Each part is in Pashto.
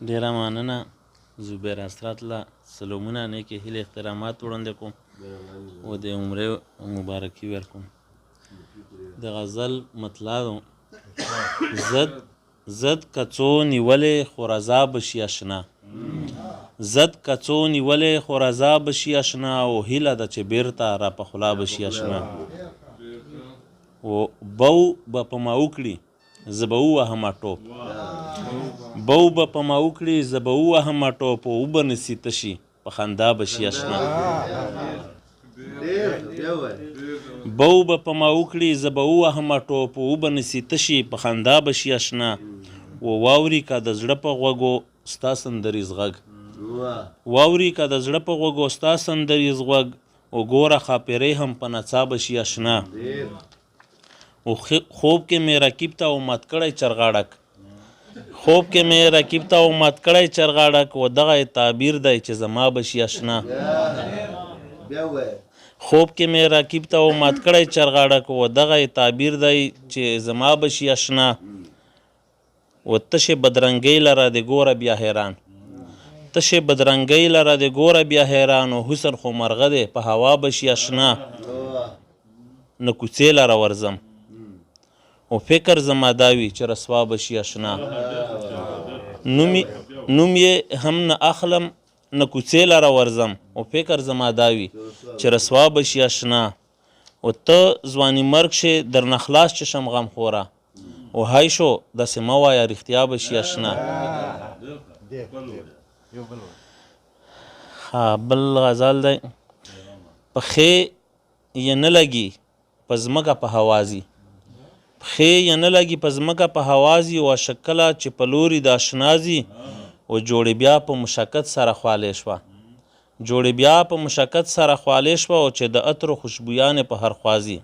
ډېره مننه زبیر اسرت له سلامونه نیکې هیلې احترامات وړاندې کوم او د عمرې مبارکي ورکوم. د غزل مطلع زد کڅو نیولې خو رضا بشي اشنا، زد کڅو نیولې خو رضا بشي اشنا، او هیله ده چې بیرته را په خوله بشي اشنا. او بو به په ما وکړي زه به ووهمه ټوپ، بو به په ما وکړي زه به ووهمه ټوپ، او اوبه نسي تشي په خندا بشي اشنا. بو به په ما وکړي زه به ووهمه ټوپ، او اوبه نسي تشي په خندا بشي اشنا. و واوري که د زړه په غوږو ستا سندریز غږ، واوري که د زړه په غوږو ستا سندریز غوږ، او ګوره ښاپیرۍ هم په نڅا بشي اشنا. او خوب کې مې رقیب ته و مات کړی چرغاړک، خوب کې مې رقیب ته و مات کړی چرغاړک، و دغه تعبیر دی چې زما بشي اشنا. خوب کې مې رقیب ته و مات کړی چرغاړک، و دغه تعبیر دی چې زما بشي اشنا. و تشې بدرنګۍ لره د ګوره بیا حیران، تشې بدرنګۍ لره د ګوره بیا حیران، و حسن خو مرغه دی په هوا بشي اشنا. نه کوڅې لره ورځم او فکر زما دا وي چې رسوا بشي اشنا. نوم یې هم نه اخلم نه کوڅې لره ورځم، او فکر زما دا وي چې رسوا بشي اشنا. و ته ځواني مرګ شې درنه خلاص چې شم غم خوره، او هی شو داسې مه وایه رښتیا بشي اشنا. بل غزل دی. پښې یې نه لګي په ځمکه په هوازي، پښې یې نه لګي په ځمکه په هوازي، او شکله چې په لوري د اشنا ځي، او جوړې بیا په مشقت سره خوالې شوه، جوړې بیا په مشقت سره خوالې شوه، او چې د عطرو خوشبویانې په هر خوا ځي.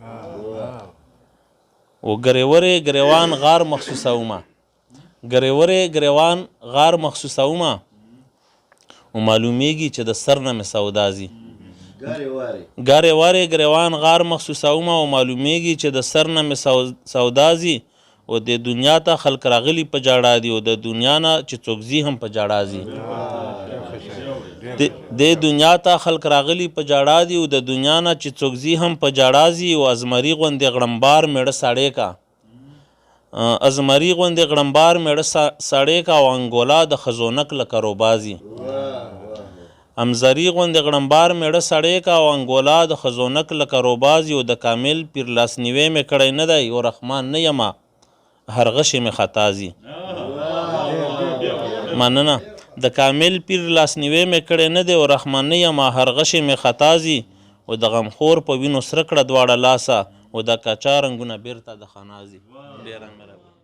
و ګریورې ګریوان غار مخصوصومه، ګریورې ګریوان غار مخصوصومه، و معلومیږي چې د سر نه مې سودا ځي. ګارې وارې ګریوان غار مخصوصومه، او معلومیږي چې د سر نه مې سودا ځي. او د دنیا ته خلک راغلي په جاړه دي، او د دنیا نه چې څوک ځي هم په جاړه ځي. د دنیا ته خلک راغلي په جاړه دي، او د دنیا نه چې څوک ځي هم په جاړه ځي. او ازمري غوندې غړمبار میړه ساړې کا، ازمري غوندې غړمبار میړه ساړې کا، او انګولا د خزونک لکه روبازي. امزري غوندې غړمبار میړه سړی کا، او انګولا د خزونک لکه روبازي. او د کامل پیر لاسنیوی مې کړی نه دی، او رحمان نه یمه هر غشې مې خطا ځي. مننه. د کامل پیر لاسنیوی مې کړی نه دی، او رحمان نه یمه هر غشې مې خطا ځي. او د غمخور په وینو سره کړه دواړه لاسه، او د کچا رنګونه بیرته د خنا ځي. ډېره مهرباني.